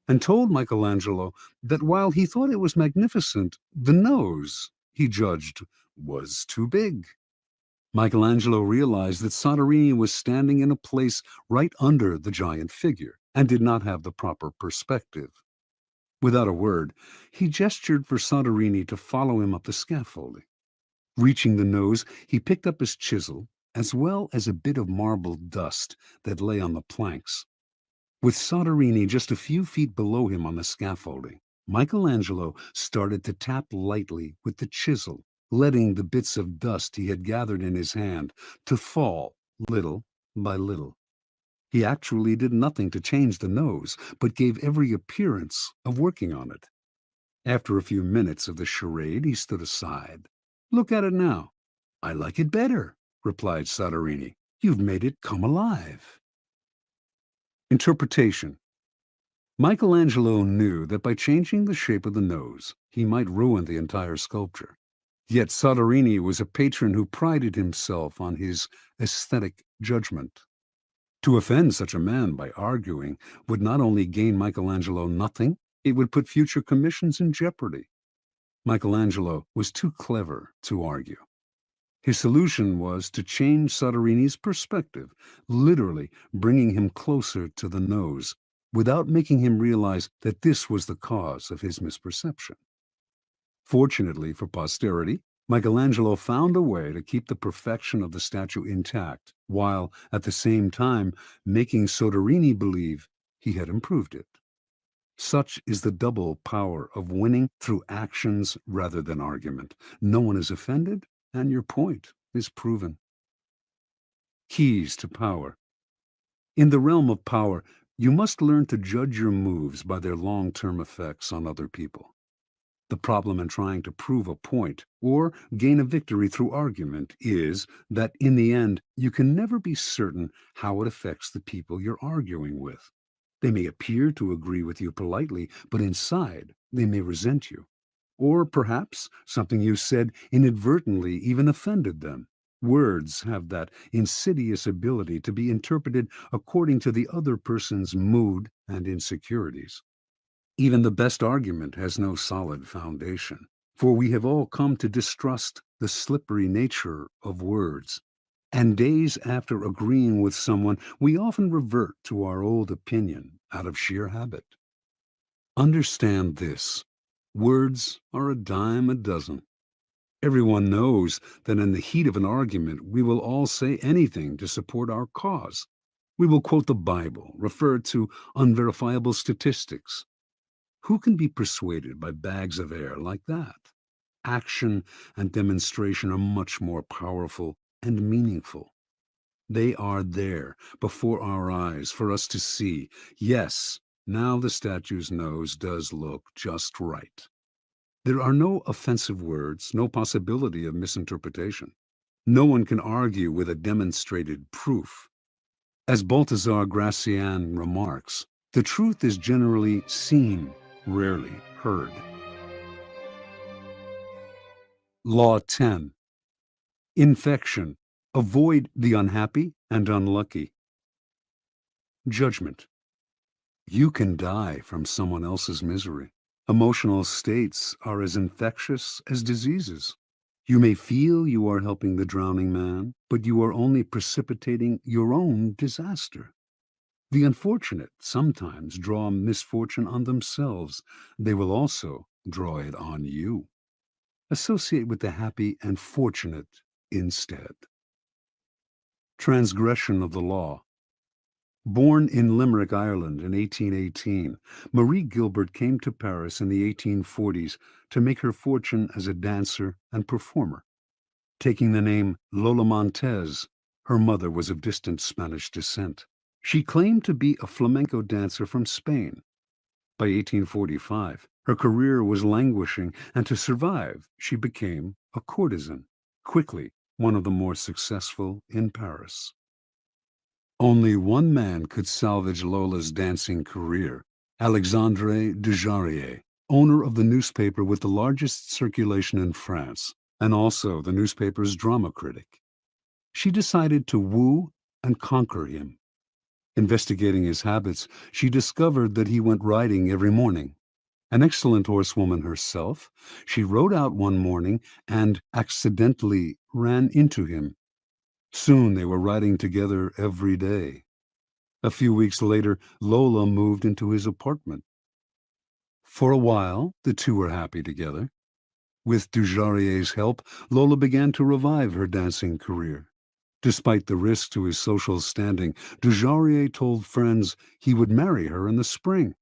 and told Michelangelo that while he thought it was magnificent, the nose, he judged, was too big. Michelangelo realized that Soderini was standing in a place right under the giant figure and did not have the proper perspective. Without a word, he gestured for Soderini to follow him up the scaffolding. Reaching the nose, he picked up his chisel, as well as a bit of marble dust that lay on the planks. With Soderini just a few feet below him on the scaffolding, Michelangelo started to tap lightly with the chisel, letting the bits of dust he had gathered in his hand to fall little by little. He actually did nothing to change the nose, but gave every appearance of working on it. After a few minutes of the charade, he stood aside. "Look at it now." "I like it better," replied Soderini. "You've made it come alive." Interpretation. Michelangelo knew that by changing the shape of the nose, he might ruin the entire sculpture. Yet Soderini was a patron who prided himself on his aesthetic judgment. To offend such a man by arguing would not only gain Michelangelo nothing, it would put future commissions in jeopardy. Michelangelo was too clever to argue. His solution was to change Soderini's perspective, literally bringing him closer to the nose, without making him realize that this was the cause of his misperception. Fortunately for posterity, Michelangelo found a way to keep the perfection of the statue intact, while, at the same time, making Soderini believe he had improved it. Such is the double power of winning through actions rather than argument. No one is offended, and your point is proven. Keys to power. In the realm of power, you must learn to judge your moves by their long-term effects on other people. The problem in trying to prove a point or gain a victory through argument is that in the end, you can never be certain how it affects the people you're arguing with. They may appear to agree with you politely, but inside they may resent you. Or perhaps something you said inadvertently even offended them. Words have that insidious ability to be interpreted according to the other person's mood and insecurities. Even the best argument has no solid foundation, for we have all come to distrust the slippery nature of words. And days after agreeing with someone, we often revert to our old opinion out of sheer habit. Understand this: words are a dime a dozen. Everyone knows that in the heat of an argument, we will all say anything to support our cause. We will quote the Bible, refer to unverifiable statistics. Who can be persuaded by bags of air like that? Action and demonstration are much more powerful and meaningful. They are there before our eyes for us to see. Yes, now the statue's nose does look just right. There are no offensive words, no possibility of misinterpretation. No one can argue with a demonstrated proof. As Balthazar Gracian remarks, the truth is generally seen, rarely heard. Law 10. Infection. Avoid the unhappy and unlucky. Judgment. You can die from someone else's misery. Emotional states are as infectious as diseases. You may feel you are helping the drowning man, but you are only precipitating your own disaster. The unfortunate sometimes draw misfortune on themselves. They will also draw it on you. Associate with the happy and fortunate instead. Transgression of the law. Born in Limerick, Ireland in 1818, Marie Gilbert came to Paris in the 1840s to make her fortune as a dancer and performer. Taking the name Lola Montez, her mother was of distant Spanish descent. She claimed to be a flamenco dancer from Spain. By 1845, her career was languishing, and to survive, she became a courtesan, quickly one of the more successful in Paris. Only one man could salvage Lola's dancing career: Alexandre Dujarier, owner of the newspaper with the largest circulation in France, and also the newspaper's drama critic. She decided to woo and conquer him. Investigating his habits, she discovered that he went riding every morning. An excellent horsewoman herself, she rode out one morning and accidentally ran into him. Soon they were riding together every day. A few weeks later, Lola moved into his apartment. For a while, the two were happy together. With Dujarrier's help, Lola began to revive her dancing career. Despite the risk to his social standing, Dujarrier told friends he would marry her in the spring.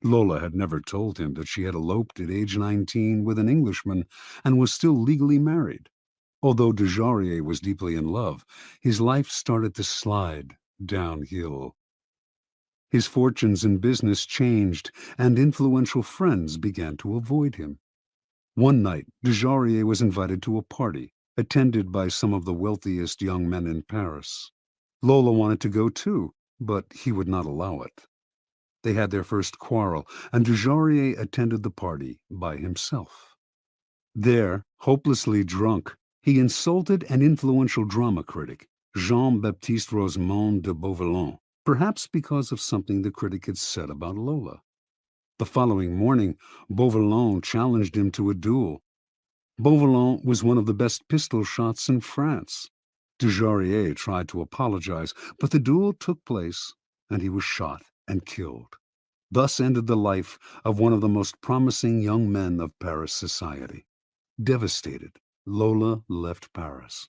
Lola had never told him that she had eloped at age 19 with an Englishman and was still legally married. Although Dujarrier was deeply in love, his life started to slide downhill. His fortunes in business changed, and influential friends began to avoid him. One night, Dujarrier was invited to a party, attended by some of the wealthiest young men in Paris. Lola wanted to go too, but he would not allow it. They had their first quarrel, and Dujarrier attended the party by himself. There, hopelessly drunk, he insulted an influential drama critic, Jean-Baptiste Rosemonde de Beauvalon, perhaps because of something the critic had said about Lola. The following morning, Beauvalon challenged him to a duel. Beauvalon was one of the best pistol shots in France. Dujarrier tried to apologize, but the duel took place, and he was shot and killed. Thus ended the life of one of the most promising young men of Paris society. Devastated, Lola left Paris.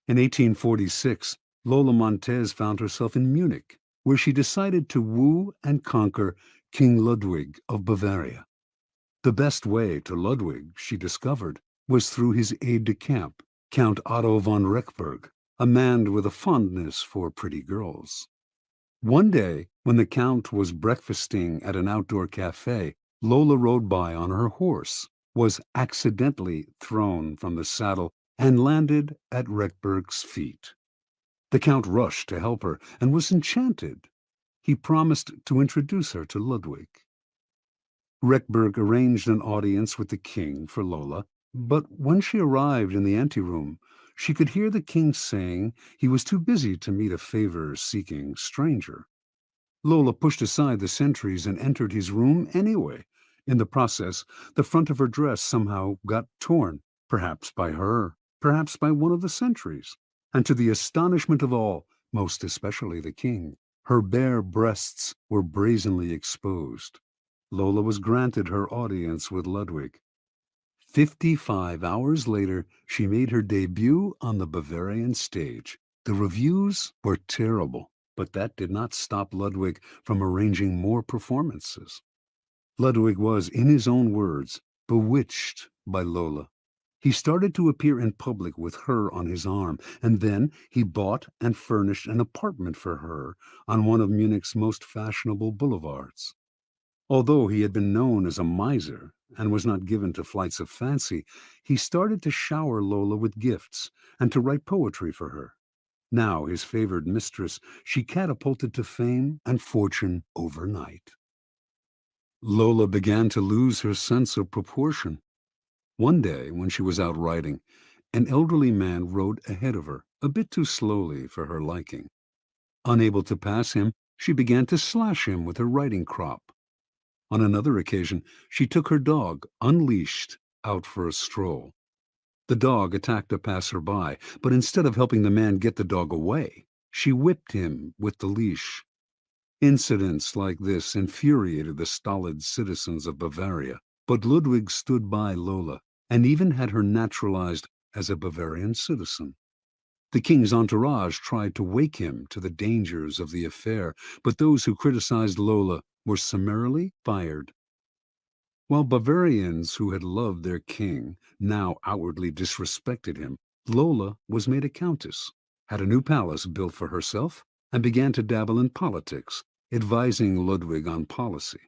In 1846, Lola Montez found herself in Munich, where she decided to woo and conquer King Ludwig of Bavaria. The best way to Ludwig, she discovered, was through his aide-de-camp, Count Otto von Rechberg, a man with a fondness for pretty girls. One day, when the Count was breakfasting at an outdoor cafe, Lola rode by on her horse, was accidentally thrown from the saddle, and landed at Rechberg's feet. The Count rushed to help her and was enchanted. He promised to introduce her to Ludwig. Rechberg arranged an audience with the king for Lola, but when she arrived in the anteroom, she could hear the king saying he was too busy to meet a favor-seeking stranger. Lola pushed aside the sentries and entered his room anyway. In the process, the front of her dress somehow got torn, perhaps by her, perhaps by one of the sentries. And to the astonishment of all, most especially the king, her bare breasts were brazenly exposed. Lola was granted her audience with Ludwig. 55 hours later, she made her debut on the Bavarian stage. The reviews were terrible, but that did not stop Ludwig from arranging more performances. Ludwig was, in his own words, bewitched by Lola. He started to appear in public with her on his arm, and then he bought and furnished an apartment for her on one of Munich's most fashionable boulevards. Although he had been known as a miser and was not given to flights of fancy, he started to shower Lola with gifts and to write poetry for her. Now his favored mistress, she catapulted to fame and fortune overnight. Lola began to lose her sense of proportion. One day, when she was out riding, an elderly man rode ahead of her, a bit too slowly for her liking. Unable to pass him, she began to slash him with her riding crop. On another occasion, she took her dog, unleashed, out for a stroll. The dog attacked a passer-by, but instead of helping the man get the dog away, she whipped him with the leash. Incidents like this infuriated the stolid citizens of Bavaria, but Ludwig stood by Lola and even had her naturalized as a Bavarian citizen. The king's entourage tried to wake him to the dangers of the affair, but those who criticized Lola were summarily fired. While Bavarians who had loved their king now outwardly disrespected him, Lola was made a countess, had a new palace built for herself, and began to dabble in politics, advising Ludwig on policy.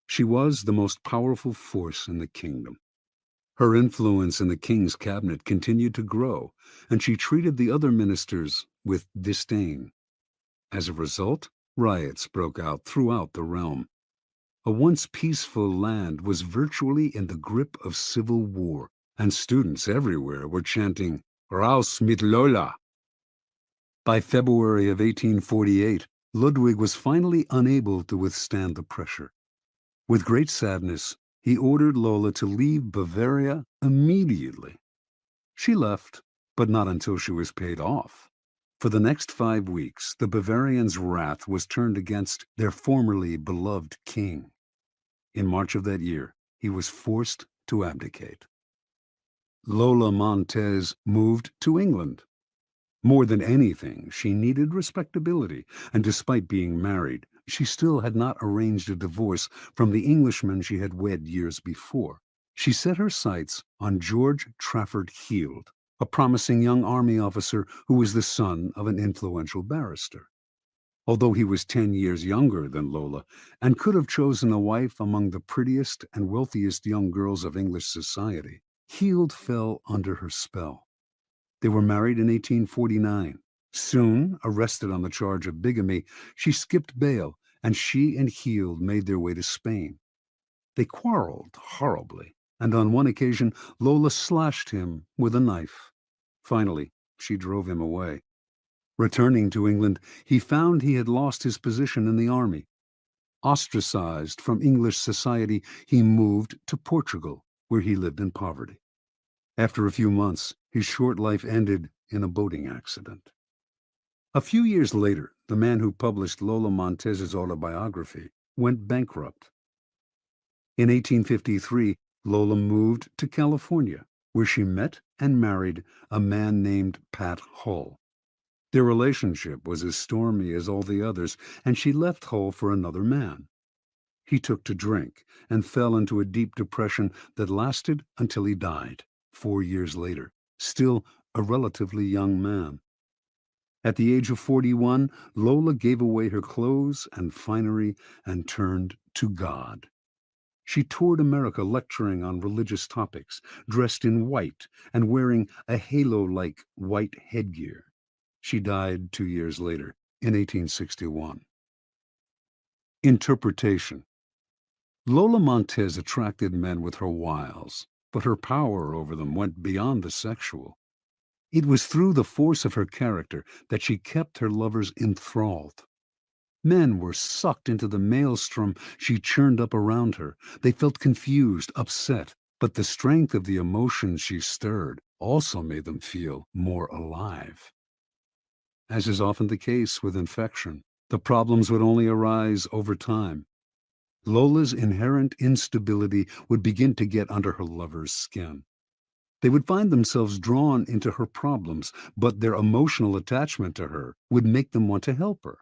She was the most powerful force in the kingdom. Her influence in the king's cabinet continued to grow, and she treated the other ministers with disdain. As a result, riots broke out throughout the realm. A once peaceful land was virtually in the grip of civil war, and students everywhere were chanting, "Raus mit Lola!" By February of 1848, Ludwig was finally unable to withstand the pressure. With great sadness, he ordered Lola to leave Bavaria immediately. She left, but not until she was paid off. For the next 5 weeks, the Bavarians' wrath was turned against their formerly beloved king. In March of that year, he was forced to abdicate. Lola Montez moved to England. More than anything, she needed respectability, and despite being married, she still had not arranged a divorce from the Englishman she had wed years before. She set her sights on George Trafford Heald, a promising young army officer who was the son of an influential barrister. Although he was 10 years younger than Lola and could have chosen a wife among the prettiest and wealthiest young girls of English society, Heald fell under her spell. They were married in 1849. Soon, arrested on the charge of bigamy, she skipped bail, and she and Heald made their way to Spain. They quarreled horribly, and on one occasion Lola slashed him with a knife. Finally, she drove him away. Returning to England, he found he had lost his position in the army. Ostracized from English society, he moved to Portugal, where he lived in poverty. After a few months, his short life ended in a boating accident. A few years later, the man who published Lola Montez's autobiography went bankrupt. In 1853, Lola moved to California, where she met and married a man named Pat Hull. Their relationship was as stormy as all the others, and she left Hull for another man. He took to drink and fell into a deep depression that lasted until he died 4 years later, still a relatively young man. At the age of 41, Lola gave away her clothes and finery and turned to God. She toured America lecturing on religious topics, dressed in white and wearing a halo-like white headgear. She died 2 years later, in 1861. Interpretation. Lola Montez attracted men with her wiles, but her power over them went beyond the sexual. It was through the force of her character that she kept her lovers enthralled. Men were sucked into the maelstrom she churned up around her. They felt confused, upset, but the strength of the emotions she stirred also made them feel more alive. As is often the case with infection, the problems would only arise over time. Lola's inherent instability would begin to get under her lover's skin. They would find themselves drawn into her problems, but their emotional attachment to her would make them want to help her.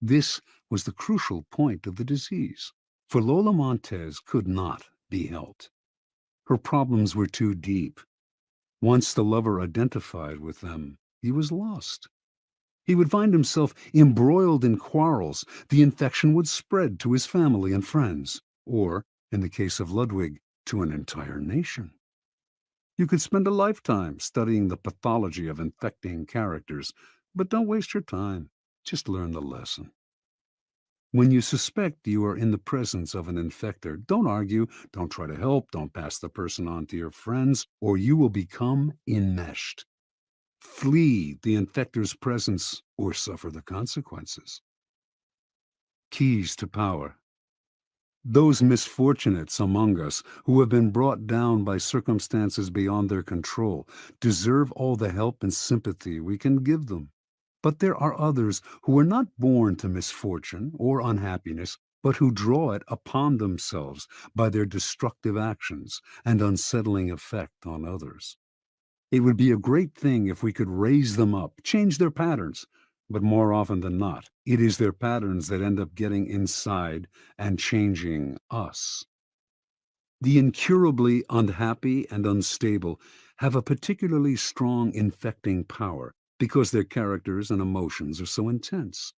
This was the crucial point of the disease, for Lola Montez could not be helped. Her problems were too deep. Once the lover identified with them, he was lost. He would find himself embroiled in quarrels. The infection would spread to his family and friends, or, in the case of Ludwig, to an entire nation. You could spend a lifetime studying the pathology of infecting characters, but don't waste your time. Just learn the lesson. When you suspect you are in the presence of an infector, don't argue, don't try to help, don't pass the person on to your friends, or you will become enmeshed. Flee the infector's presence or suffer the consequences. Keys to power. Those misfortunates among us who have been brought down by circumstances beyond their control deserve all the help and sympathy we can give them. But there are others who are not born to misfortune or unhappiness, but who draw it upon themselves by their destructive actions and unsettling effect on others. It would be a great thing if we could raise them up, change their patterns, but more often than not, it is their patterns that end up getting inside and changing us. The incurably unhappy and unstable have a particularly strong infecting power because their characters and emotions are so intense.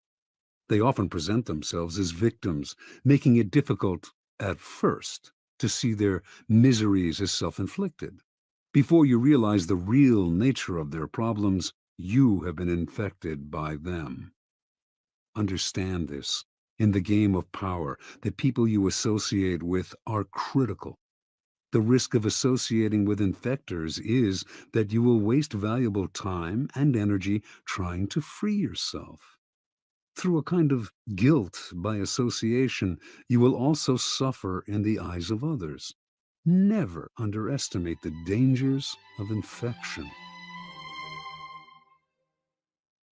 They often present themselves as victims, making it difficult, at first, to see their miseries as self-inflicted. Before you realize the real nature of their problems, you have been infected by them. Understand this. In the game of power, the people you associate with are critical. The risk of associating with infectors is that you will waste valuable time and energy trying to free yourself. Through a kind of guilt by association, you will also suffer in the eyes of others. Never underestimate the dangers of infection.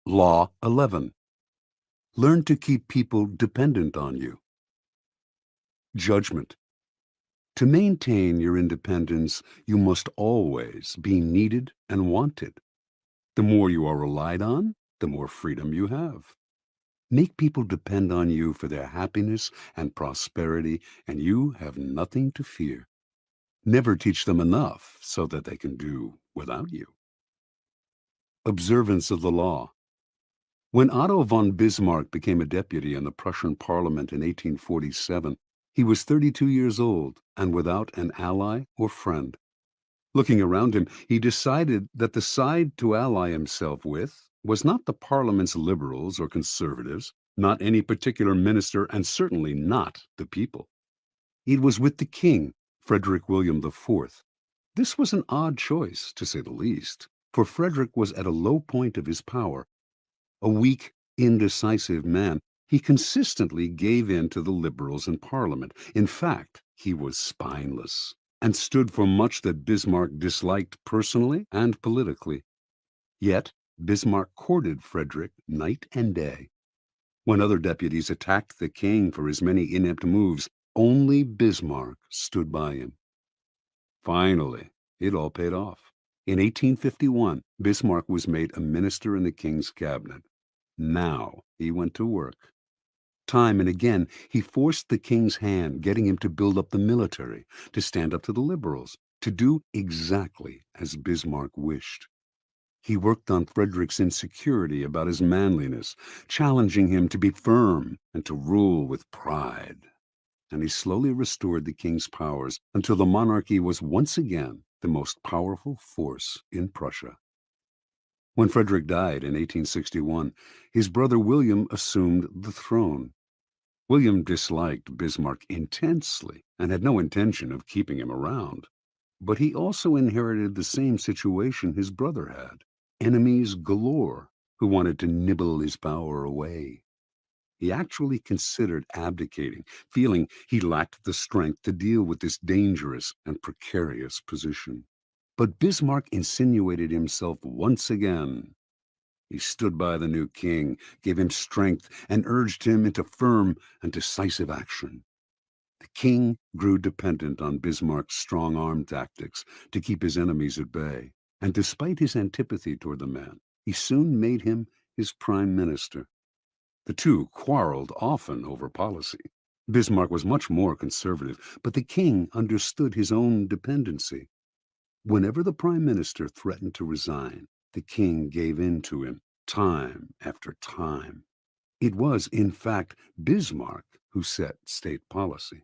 Law 11. Learn to keep people dependent on you. Judgment. To maintain your independence, you must always be needed and wanted. The more you are relied on, the more freedom you have. Make people depend on you for their happiness and prosperity, and you have nothing to fear. Never teach them enough so that they can do without you. Observance of the law. When Otto von Bismarck became a deputy in the Prussian parliament in 1847, he was 32 years old and without an ally or friend. Looking around him, he decided that the side to ally himself with was not the parliament's liberals or conservatives, not any particular minister, and certainly not the people. It was with the king, Frederick William IV. This was an odd choice, to say the least, for Frederick was at a low point of his power. A weak, indecisive man, he consistently gave in to the liberals in Parliament. In fact, he was spineless and stood for much that Bismarck disliked personally and politically. Yet, Bismarck courted Frederick night and day. When other deputies attacked the king for his many inept moves, only Bismarck stood by him. Finally, it all paid off. In 1851, Bismarck was made a minister in the king's cabinet. Now he went to work. Time and again, he forced the king's hand, getting him to build up the military, to stand up to the liberals, to do exactly as Bismarck wished. He worked on Frederick's insecurity about his manliness, challenging him to be firm and to rule with pride. And he slowly restored the king's powers until the monarchy was once again the most powerful force in Prussia. When Frederick died in 1861, his brother William assumed the throne. William disliked Bismarck intensely and had no intention of keeping him around. But he also inherited the same situation his brother had: enemies galore who wanted to nibble his power away. He actually considered abdicating, feeling he lacked the strength to deal with this dangerous and precarious position. But Bismarck insinuated himself once again. He stood by the new king, gave him strength, and urged him into firm and decisive action. The king grew dependent on Bismarck's strong-arm tactics to keep his enemies at bay, and despite his antipathy toward the man, he soon made him his prime minister. The two quarreled often over policy. Bismarck was much more conservative, but the king understood his own dependency. Whenever the prime minister threatened to resign, the king gave in to him, time after time. It was, in fact, Bismarck who set state policy.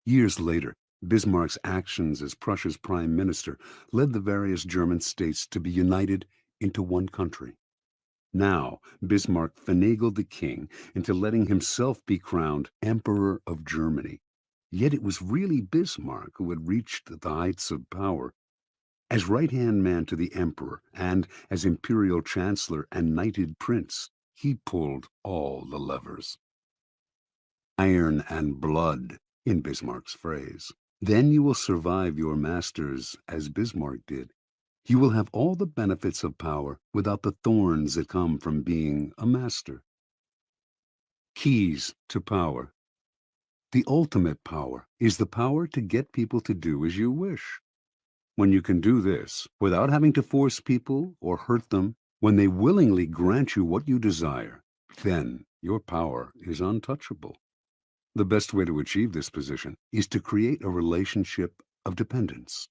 Years later, Bismarck's actions as Prussia's prime minister led the various German states to be united into one country. Now, Bismarck finagled the king into letting himself be crowned Emperor of Germany. Yet it was really Bismarck who had reached the heights of power. As right-hand man to the emperor and as imperial chancellor and knighted prince, he pulled all the levers. Iron and blood, in Bismarck's phrase. Then you will survive your masters as Bismarck did. You will have all the benefits of power without the thorns that come from being a master. Keys to power. The ultimate power is the power to get people to do as you wish. When you can do this without having to force people or hurt them, when they willingly grant you what you desire, then your power is untouchable. The best way to achieve this position is to create a relationship of dependence.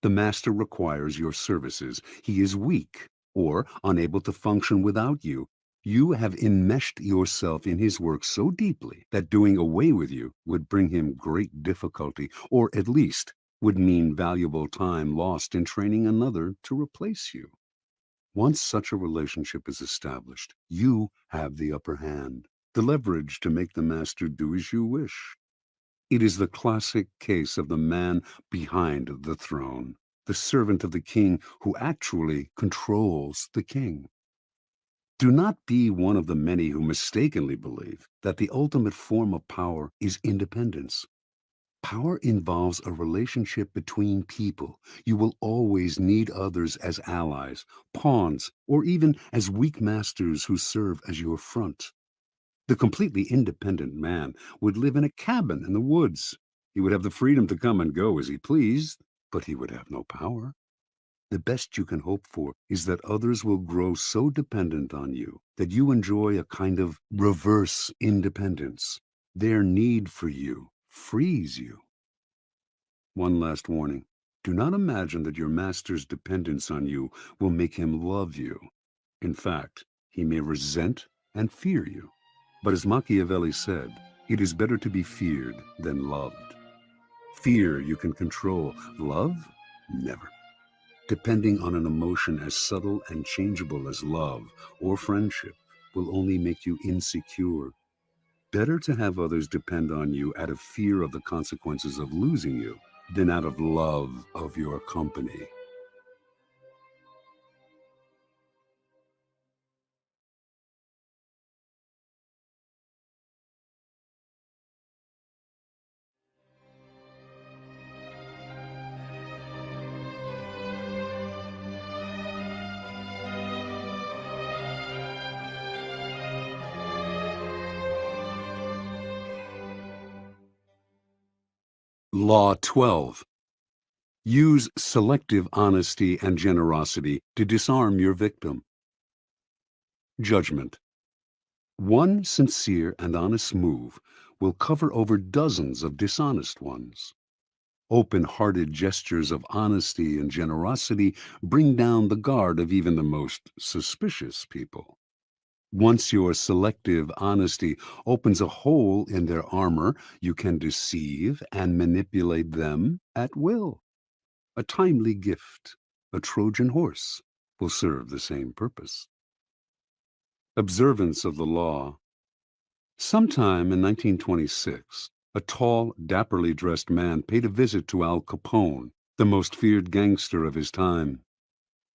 The master requires your services. He is weak or unable to function without you. You have enmeshed yourself in his work so deeply that doing away with you would bring him great difficulty, or at least would mean valuable time lost in training another to replace you. Once such a relationship is established, you have the upper hand, the leverage to make the master do as you wish. It is the classic case of the man behind the throne, the servant of the king who actually controls the king. Do not be one of the many who mistakenly believe that the ultimate form of power is independence. Power involves a relationship between people. You will always need others as allies, pawns, or even as weak masters who serve as your front. The completely independent man would live in a cabin in the woods. He would have the freedom to come and go as he pleased, but he would have no power. The best you can hope for is that others will grow so dependent on you that you enjoy a kind of reverse independence. Their need for you frees you. One last warning. Do not imagine that your master's dependence on you will make him love you. In fact, he may resent and fear you. But as Machiavelli said, it is better to be feared than loved. Fear you can control. Love? Never. Depending on an emotion as subtle and changeable as love or friendship will only make you insecure. Better to have others depend on you out of fear of the consequences of losing you than out of love of your company. Law 12. Use selective honesty and generosity to disarm your victim. Judgment. One sincere and honest move will cover over dozens of dishonest ones. Open-hearted gestures of honesty and generosity bring down the guard of even the most suspicious people. Once your selective honesty opens a hole in their armor, you can deceive and manipulate them at will. A timely gift, a Trojan horse, will serve the same purpose. Observance of the law. Sometime in 1926, a tall, dapperly dressed man paid a visit to Al Capone, the most feared gangster of his time.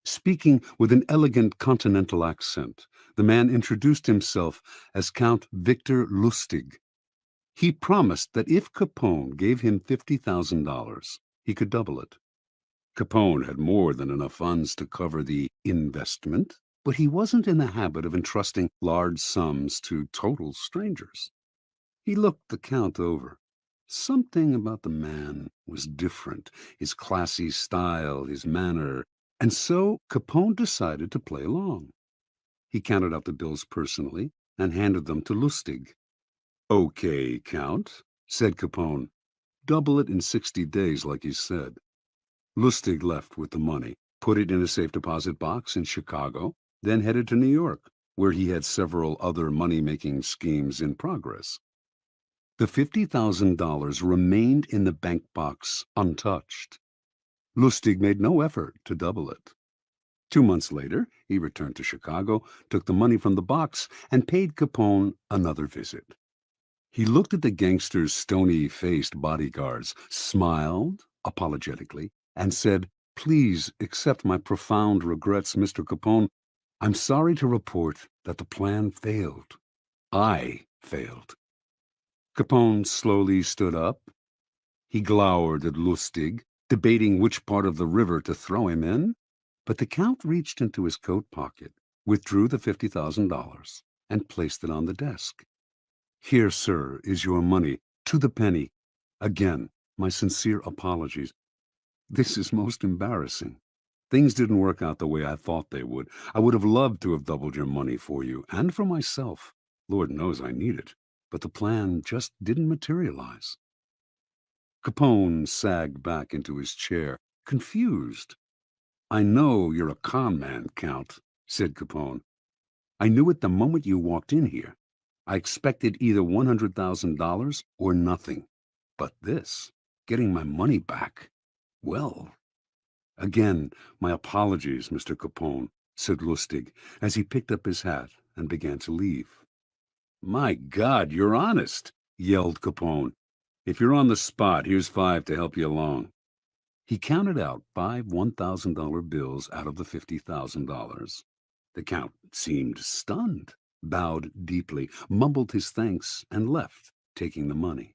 Speaking with an elegant continental accent, the man introduced himself as Count Victor Lustig. He promised that if Capone gave him $50,000, he could double it. Capone had more than enough funds to cover the investment, but he wasn't in the habit of entrusting large sums to total strangers. He looked the Count over. Something about the man was different, his classy style, his manner, and so Capone decided to play along. He counted out the bills personally and handed them to Lustig. "Okay, Count," said Capone. "Double it in 60 days like you said." Lustig left with the money, put it in a safe deposit box in Chicago, then headed to New York, where he had several other money-making schemes in progress. The $50,000 remained in the bank box untouched. Lustig made no effort to double it. 2 months later, he returned to Chicago, took the money from the box, and paid Capone another visit. He looked at the gangster's stony-faced bodyguards, smiled apologetically, and said, "Please accept my profound regrets, Mr. Capone. I'm sorry to report that the plan failed. I failed." Capone slowly stood up. He glowered at Lustig, debating which part of the river to throw him in. But the Count reached into his coat pocket, withdrew the $50,000, and placed it on the desk. "Here, sir, is your money, to the penny. Again, my sincere apologies. This is most embarrassing. Things didn't work out the way I thought they would. I would have loved to have doubled your money for you and for myself. Lord knows I need it. But the plan just didn't materialize." Capone sagged back into his chair, confused. "I know you're a con man, Count," said Capone. "I knew it the moment you walked in here. I expected either $100,000 or nothing. But this, getting my money back, well, again, my apologies, Mr. Capone," said Lustig, as he picked up his hat and began to leave. "My God, you're honest!" yelled Capone. If you're on the spot, here's 5 to help you along. He counted out 5 $1,000 bills out of the $50,000. The Count seemed stunned, bowed deeply, mumbled his thanks, and left, taking the money.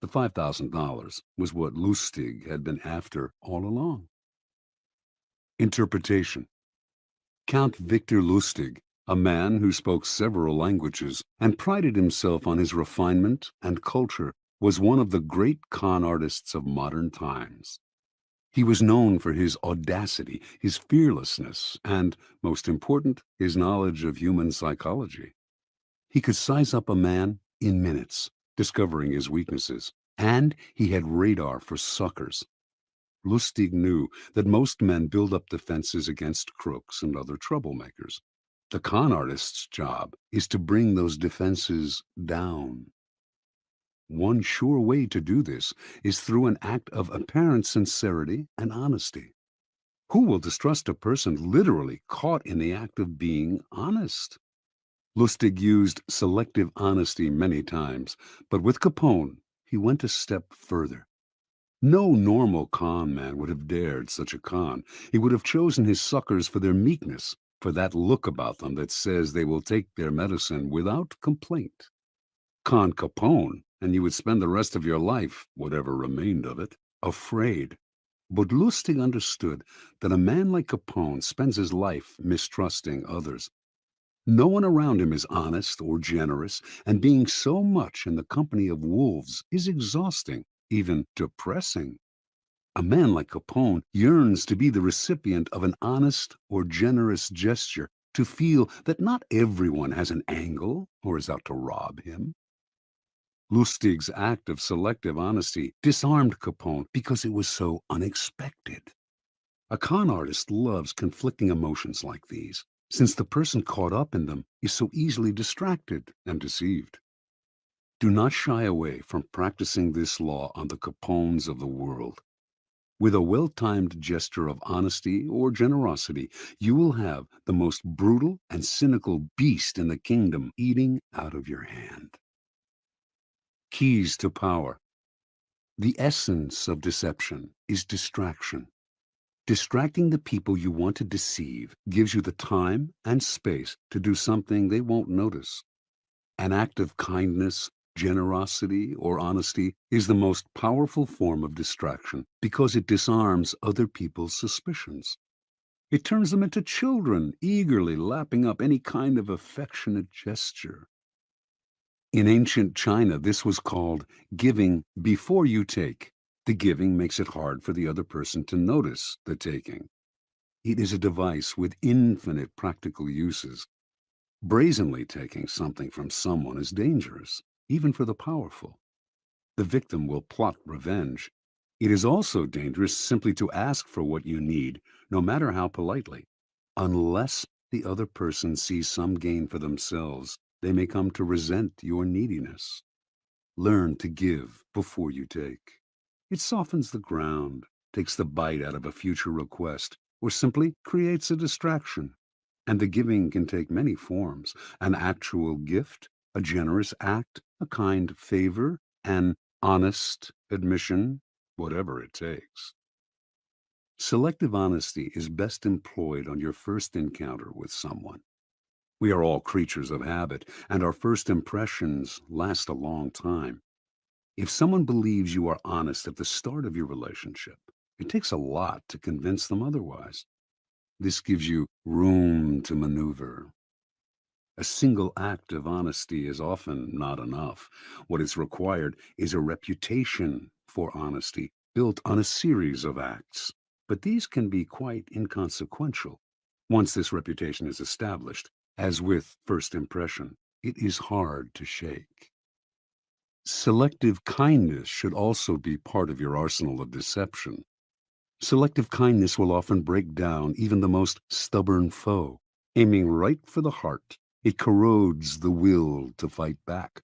The $5,000 was what Lustig had been after all along. Interpretation. Count Victor Lustig, a man who spoke several languages and prided himself on his refinement and culture, was one of the great con artists of modern times. He was known for his audacity, his fearlessness, and, most important, his knowledge of human psychology. He could size up a man in minutes, discovering his weaknesses, and he had radar for suckers. Lustig knew that most men build up defenses against crooks and other troublemakers. The con artist's job is to bring those defenses down. One sure way to do this is through an act of apparent sincerity and honesty. Who will distrust a person literally caught in the act of being honest? Lustig used selective honesty many times, but with Capone, he went a step further. No normal con man would have dared such a con. He would have chosen his suckers for their meekness, for that look about them that says they will take their medicine without complaint. Con Capone, and you would spend the rest of your life, whatever remained of it, afraid. But Lustig understood that a man like Capone spends his life mistrusting others. No one around him is honest or generous, and being so much in the company of wolves is exhausting, even depressing. A man like Capone yearns to be the recipient of an honest or generous gesture, to feel that not everyone has an angle or is out to rob him. Lustig's act of selective honesty disarmed Capone because it was so unexpected. A con artist loves conflicting emotions like these, since the person caught up in them is so easily distracted and deceived. Do not shy away from practicing this law on the Capones of the world. With a well-timed gesture of honesty or generosity, you will have the most brutal and cynical beast in the kingdom eating out of your hand. Keys to power. The essence of deception is distraction. Distracting the people you want to deceive gives you the time and space to do something they won't notice. An act of kindness, generosity, or honesty is the most powerful form of distraction because it disarms other people's suspicions. It turns them into children, eagerly lapping up any kind of affectionate gesture. In ancient China, this was called giving before you take. The giving makes it hard for the other person to notice the taking. It is a device with infinite practical uses. Brazenly taking something from someone is dangerous, even for the powerful. The victim will plot revenge. It is also dangerous simply to ask for what you need, no matter how politely. Unless the other person sees some gain for themselves, they may come to resent your neediness. Learn to give before you take. It softens the ground, takes the bite out of a future request, or simply creates a distraction. And the giving can take many forms: an actual gift, a generous act, a kind favor, an honest admission, whatever it takes. Selective honesty is best employed on your first encounter with someone. We are all creatures of habit, and our first impressions last a long time. If someone believes you are honest at the start of your relationship, it takes a lot to convince them otherwise. This gives you room to maneuver. A single act of honesty is often not enough. What is required is a reputation for honesty built on a series of acts. But these can be quite inconsequential. Once this reputation is established, as with first impression, it is hard to shake. Selective kindness should also be part of your arsenal of deception. Selective kindness will often break down even the most stubborn foe. Aiming right for the heart, it corrodes the will to fight back.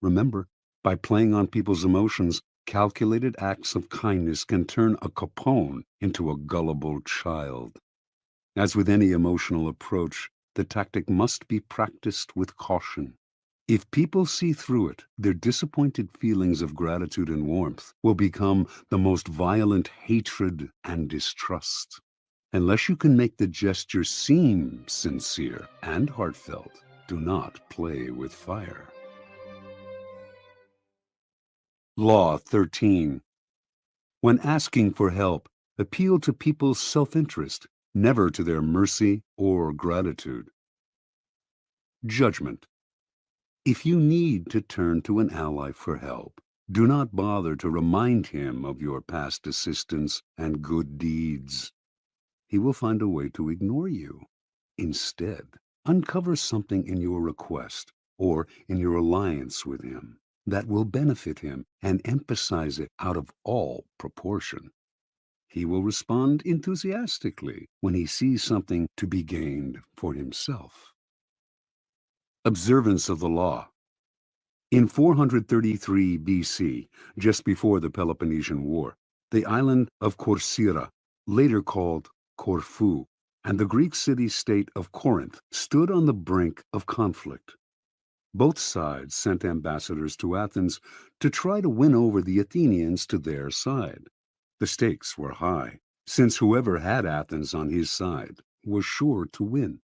Remember, by playing on people's emotions, calculated acts of kindness can turn a Capone into a gullible child. As with any emotional approach, the tactic must be practiced with caution. If people see through it, their disappointed feelings of gratitude and warmth will become the most violent hatred and distrust. Unless you can make the gesture seem sincere and heartfelt, do not play with fire. Law 13. When asking for help, appeal to people's self-interest, never to their mercy or gratitude. Judgment. If you need to turn to an ally for help, do not bother to remind him of your past assistance and good deeds. He will find a way to ignore you. Instead, uncover something in your request or in your alliance with him that will benefit him and emphasize it out of all proportion. He will respond enthusiastically when he sees something to be gained for himself. Observance of the law. In 433 BC, just before the Peloponnesian War, the island of Corcyra, later called Corfu, and the Greek city-state of Corinth stood on the brink of conflict. Both sides sent ambassadors to Athens to try to win over the Athenians to their side. The stakes were high, since whoever had Athens on his side was sure to win,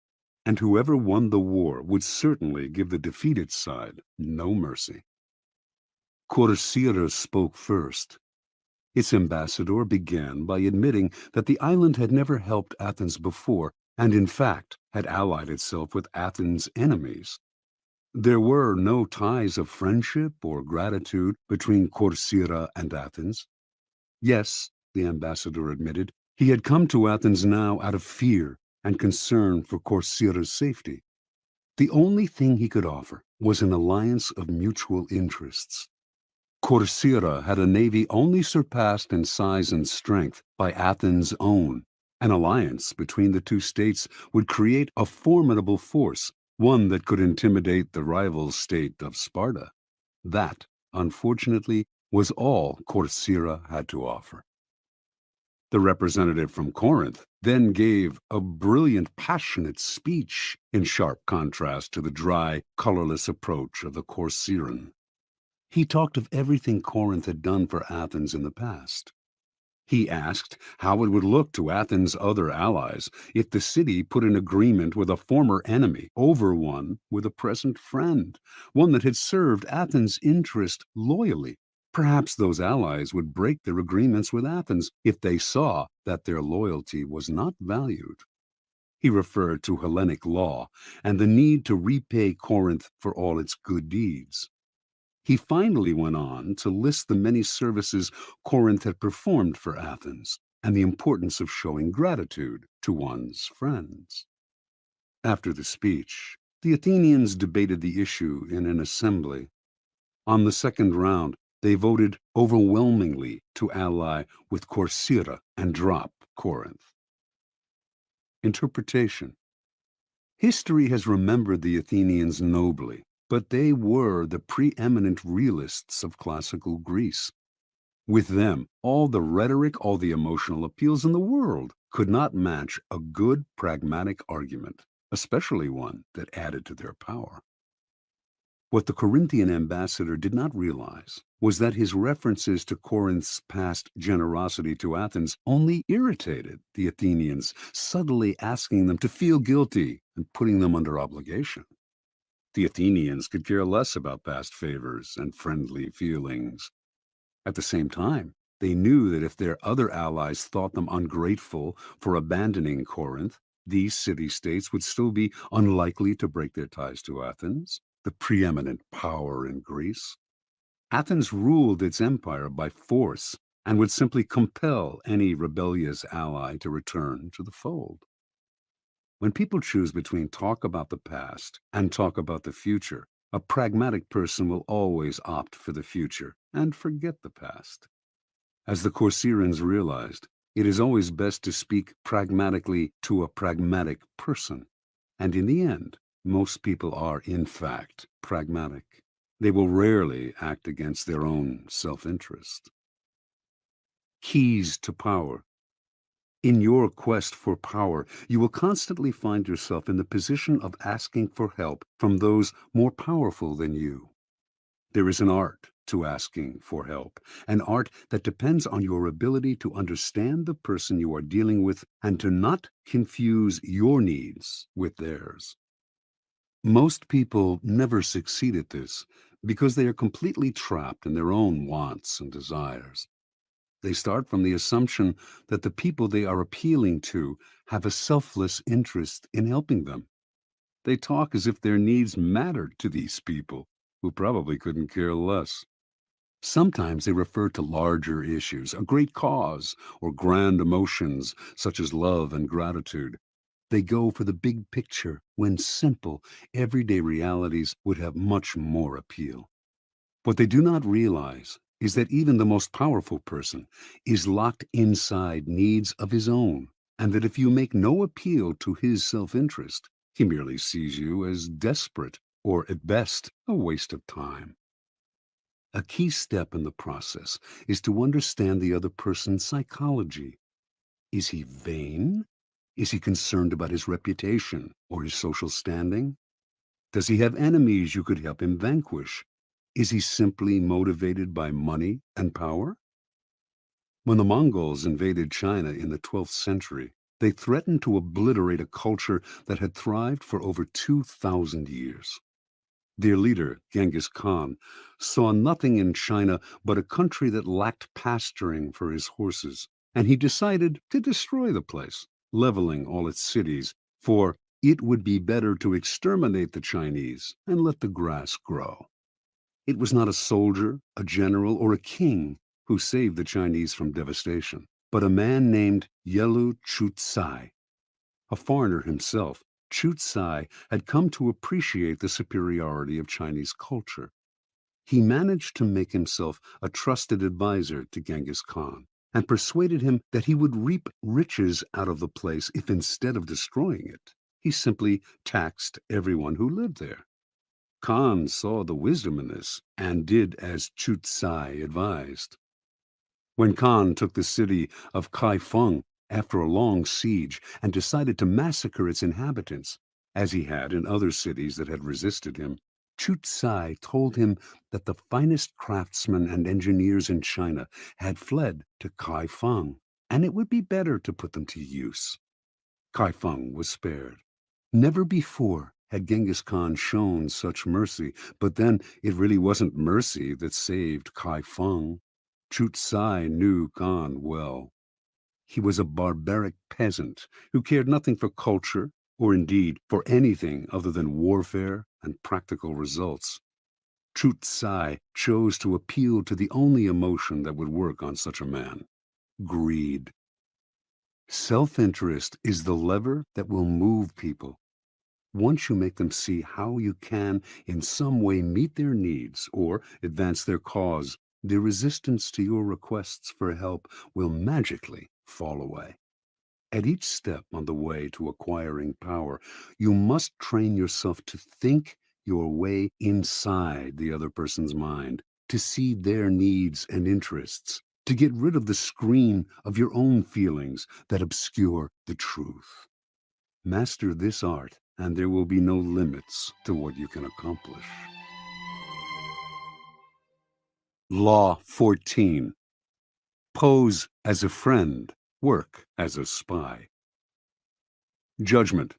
and whoever won the war would certainly give the defeated side no mercy. Corcyra spoke first. Its ambassador began by admitting that the island had never helped Athens before, and in fact had allied itself with Athens' enemies. There were no ties of friendship or gratitude between Corcyra and Athens. Yes, the ambassador admitted, he had come to Athens now out of fear and concern for Corcyra's safety. The only thing he could offer was an alliance of mutual interests. Corcyra had a navy only surpassed in size and strength by Athens' own. An alliance between the two states would create a formidable force, one that could intimidate the rival state of Sparta. That, unfortunately, was all Corcyra had to offer. The representative from Corinth then gave a brilliant, passionate speech in sharp contrast to the dry, colorless approach of the Corcyran. He talked of everything Corinth had done for Athens in the past. He asked how it would look to Athens' other allies if the city put an agreement with a former enemy over one with a present friend, one that had served Athens' interest loyally. Perhaps those allies would break their agreements with Athens if they saw that their loyalty was not valued. He referred to Hellenic law and the need to repay Corinth for all its good deeds. He finally went on to list the many services Corinth had performed for Athens and the importance of showing gratitude to one's friends. After the speech, the Athenians debated the issue in an assembly. On the second round, they voted overwhelmingly to ally with Corcyra and drop Corinth. Interpretation. History has remembered the Athenians nobly, but they were the preeminent realists of classical Greece. With them, all the rhetoric, all the emotional appeals in the world could not match a good pragmatic argument, especially one that added to their power. What the Corinthian ambassador did not realize was that his references to Corinth's past generosity to Athens only irritated the Athenians, subtly asking them to feel guilty and putting them under obligation. The Athenians could care less about past favors and friendly feelings. At the same time, they knew that if their other allies thought them ungrateful for abandoning Corinth, these city-states would still be unlikely to break their ties to Athens, the preeminent power in Greece. Athens ruled its empire by force and would simply compel any rebellious ally to return to the fold. When people choose between talk about the past and talk about the future, a pragmatic person will always opt for the future and forget the past. As the Corcyrans realized, it is always best to speak pragmatically to a pragmatic person. And in the end, most people are, in fact, pragmatic. They will rarely act against their own self-interest. Keys to power. In your quest for power, you will constantly find yourself in the position of asking for help from those more powerful than you. There is an art to asking for help, an art that depends on your ability to understand the person you are dealing with and to not confuse your needs with theirs. Most people never succeed at this because they are completely trapped in their own wants and desires. They start from the assumption that the people they are appealing to have a selfless interest in helping them. They talk as if their needs mattered to these people, who probably couldn't care less. Sometimes they refer to larger issues, a great cause, or grand emotions such as love and gratitude. They go for the big picture when simple, everyday realities would have much more appeal. What they do not realize is that even the most powerful person is locked inside needs of his own, and that if you make no appeal to his self-interest, he merely sees you as desperate or, at best, a waste of time. A key step in the process is to understand the other person's psychology. Is he vain? Is he concerned about his reputation or his social standing? Does he have enemies you could help him vanquish? Is he simply motivated by money and power? When the Mongols invaded China in the 12th century, they threatened to obliterate a culture that had thrived for over 2,000 years. Their leader, Genghis Khan, saw nothing in China but a country that lacked pasturing for his horses, and he decided to destroy the place, leveling all its cities, for it would be better to exterminate the Chinese and let the grass grow. It was not a soldier, a general, or a king who saved the Chinese from devastation, but a man named Yelu Chutsai. A foreigner himself, Chutsai had come to appreciate the superiority of Chinese culture. He managed to make himself a trusted advisor to Genghis Khan and persuaded him that he would reap riches out of the place if instead of destroying it, he simply taxed everyone who lived there. Khan saw the wisdom in this and did as Chutsai advised. When Khan took the city of Kaifeng after a long siege and decided to massacre its inhabitants, as he had in other cities that had resisted him, Chutsai told him that the finest craftsmen and engineers in China had fled to Kaifeng, and it would be better to put them to use. Kaifeng was spared. Never before had Genghis Khan shown such mercy, but then it really wasn't mercy that saved Kaifeng. Chutsai knew Khan well. He was a barbaric peasant who cared nothing for culture, or indeed for anything other than warfare and practical results. Chutsai chose to appeal to the only emotion that would work on such a man: greed. Self-interest is the lever that will move people. Once you make them see how you can in some way meet their needs or advance their cause, their resistance to your requests for help will magically fall away. At each step on the way to acquiring power, you must train yourself to think your way inside the other person's mind, to see their needs and interests, to get rid of the screen of your own feelings that obscure the truth. Master this art, and there will be no limits to what you can accomplish. Law 14. Pose as a friend, work as a spy. Judgment.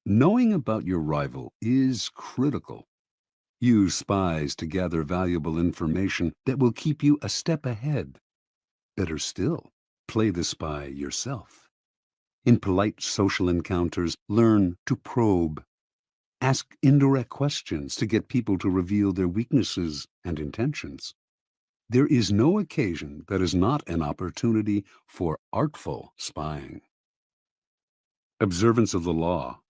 Knowing about your rival is critical. Use spies to gather valuable information that will keep you a step ahead. Better still, play the spy yourself. In polite social encounters, learn to probe. Ask indirect questions to get people to reveal their weaknesses and intentions. There is no occasion that is not an opportunity for artful spying. Observance of the law.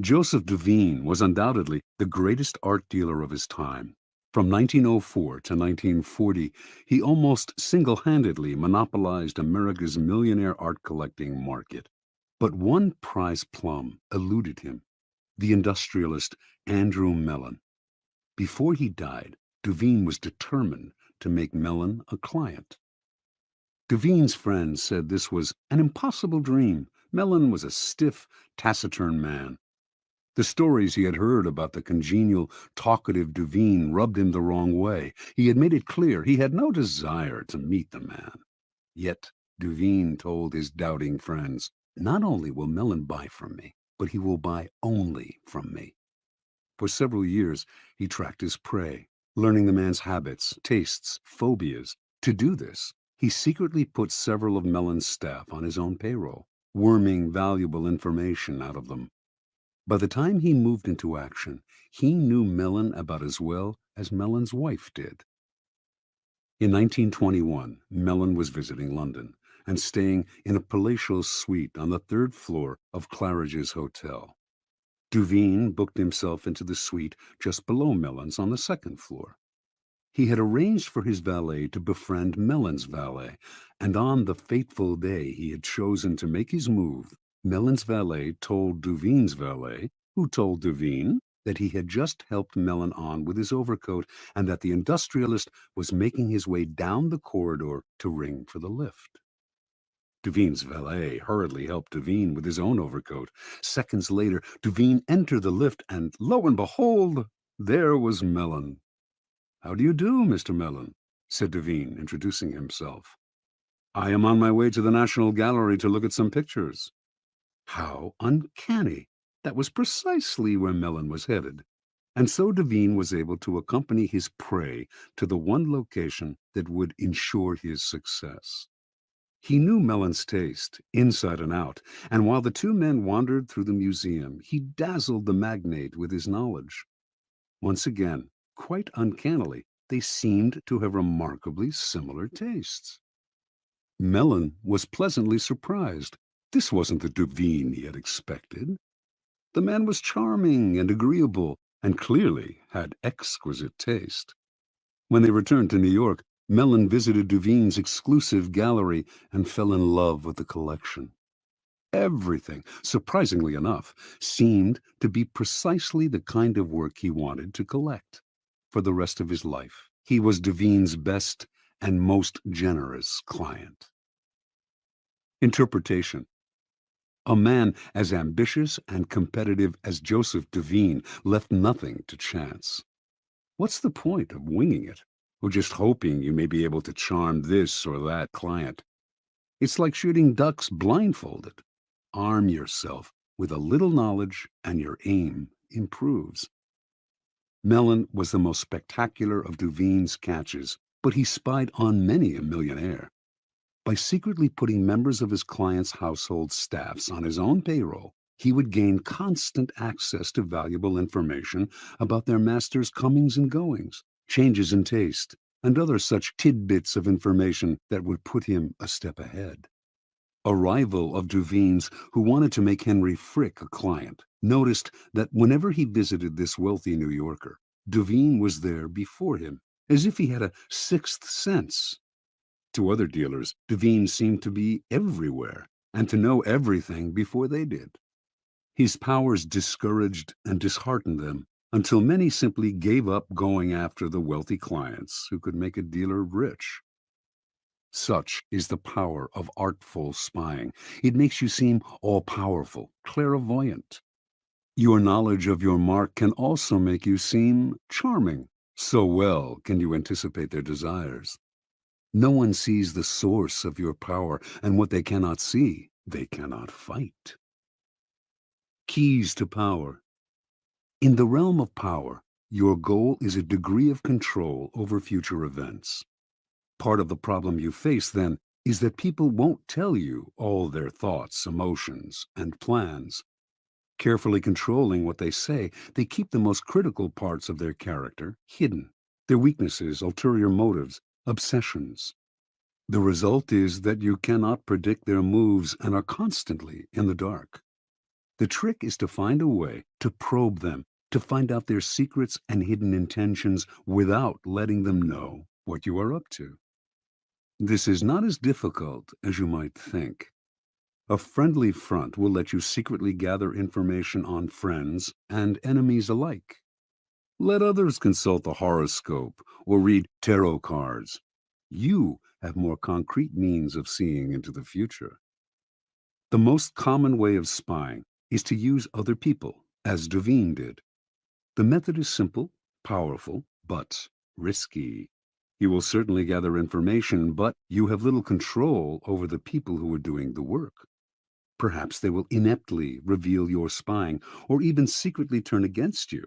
Joseph Duveen was undoubtedly the greatest art dealer of his time. From 1904 to 1940, he almost single-handedly monopolized America's millionaire art collecting market. But one prize plum eluded him: the industrialist Andrew Mellon. Before he died, Duveen was determined to make Mellon a client. Devine's friends said this was an impossible dream. Mellon was a stiff, taciturn man. The stories he had heard about the congenial, talkative Duveen rubbed him the wrong way. He had made it clear he had no desire to meet the man. Yet Duveen told his doubting friends, "Not only will Mellon buy from me, but he will buy only from me." For several years he tracked his prey, learning the man's habits, tastes, phobias. To do this, he secretly put several of Mellon's staff on his own payroll, worming valuable information out of them. By the time he moved into action, he knew Mellon about as well as Mellon's wife did. In 1921, Mellon was visiting London and staying in a palatial suite on the third floor of Claridge's Hotel. Duveen booked himself into the suite just below Mellon's on the second floor. He had arranged for his valet to befriend Mellon's valet, and on the fateful day he had chosen to make his move, Mellon's valet told Duveen's valet, who told Duveen that he had just helped Mellon on with his overcoat and that the industrialist was making his way down the corridor to ring for the lift. Duveen's valet hurriedly helped Duveen with his own overcoat. Seconds later, Duveen entered the lift, and lo and behold, there was Mellon. "How do you do, Mr. Mellon?" said Duveen, introducing himself. "I am on my way to the National Gallery to look at some pictures." How uncanny! That was precisely where Mellon was headed. And so Duveen was able to accompany his prey to the one location that would ensure his success. He knew Mellon's taste, inside and out, and while the two men wandered through the museum, he dazzled the magnate with his knowledge. Once again, quite uncannily, they seemed to have remarkably similar tastes. Mellon was pleasantly surprised. This wasn't the Duveen he had expected. The man was charming and agreeable, and clearly had exquisite taste. When they returned to New York, Mellon visited Duveen's exclusive gallery and fell in love with the collection. Everything, surprisingly enough, seemed to be precisely the kind of work he wanted to collect. For the rest of his life, he was Duveen's best and most generous client. Interpretation. A man as ambitious and competitive as Joseph Duveen left nothing to chance. What's the point of winging it, or just hoping you may be able to charm this or that client? It's like shooting ducks blindfolded. Arm yourself with a little knowledge and your aim improves. Mellon was the most spectacular of Duveen's catches, but he spied on many a millionaire. By secretly putting members of his clients' household staffs on his own payroll, he would gain constant access to valuable information about their master's comings and goings, changes in taste, and other such tidbits of information that would put him a step ahead. A rival of Duveen's, who wanted to make Henry Frick a client, noticed that whenever he visited this wealthy New Yorker, Duveen was there before him, as if he had a sixth sense. To other dealers, Duveen seemed to be everywhere and to know everything before they did. His powers discouraged and disheartened them until many simply gave up going after the wealthy clients who could make a dealer rich. Such is the power of artful spying. It makes you seem all-powerful, clairvoyant. Your knowledge of your mark can also make you seem charming. So well can you anticipate their desires. No one sees the source of your power, and what they cannot see, they cannot fight. Keys to power. In the realm of power, your goal is a degree of control over future events. Part of the problem you face, then, is that people won't tell you all their thoughts, emotions, and plans. Carefully controlling what they say, they keep the most critical parts of their character hidden, their weaknesses, ulterior motives, obsessions. The result is that you cannot predict their moves and are constantly in the dark. The trick is to find a way to probe them, to find out their secrets and hidden intentions without letting them know what you are up to. This is not as difficult as you might think. A friendly front will let you secretly gather information on friends and enemies alike. Let others consult the horoscope or read tarot cards. You have more concrete means of seeing into the future. The most common way of spying is to use other people, as Devine did. The method is simple, powerful, but risky. You will certainly gather information, but you have little control over the people who are doing the work. Perhaps they will ineptly reveal your spying or even secretly turn against you.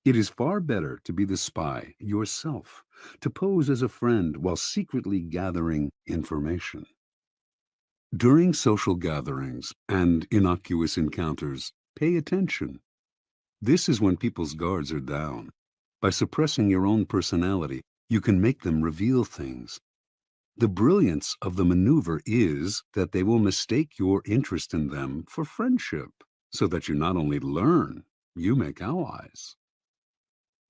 It is far better to be the spy yourself, to pose as a friend while secretly gathering information. During social gatherings and innocuous encounters, pay attention. This is when people's guards are down. By suppressing your own personality, you can make them reveal things. The brilliance of the maneuver is that they will mistake your interest in them for friendship, so that you not only learn, you make allies.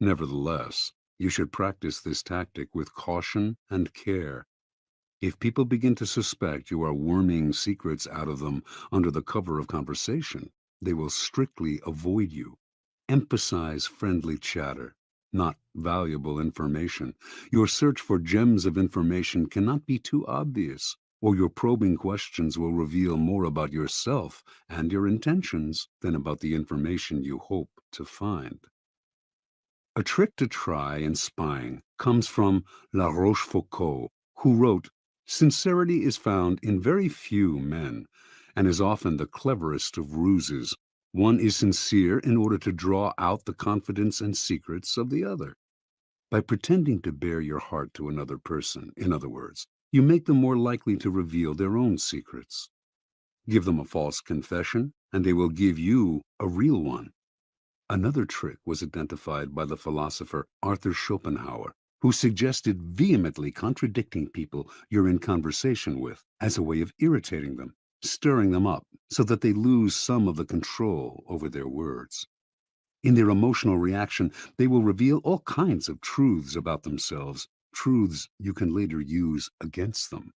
Nevertheless, you should practice this tactic with caution and care. If people begin to suspect you are worming secrets out of them under the cover of conversation, they will strictly avoid you. Emphasize friendly chatter, not valuable information. Your search for gems of information cannot be too obvious, or your probing questions will reveal more about yourself and your intentions than about the information you hope to find. A trick to try in spying comes from La Rochefoucauld, who wrote, "Sincerity is found in very few men, and is often the cleverest of ruses. One is sincere in order to draw out the confidence and secrets of the other." By pretending to bare your heart to another person, in other words, you make them more likely to reveal their own secrets. Give them a false confession, and they will give you a real one. Another trick was identified by the philosopher Arthur Schopenhauer, who suggested vehemently contradicting people you're in conversation with as a way of irritating them, stirring them up so that they lose some of the control over their words. In their emotional reaction, they will reveal all kinds of truths about themselves, truths you can later use against them.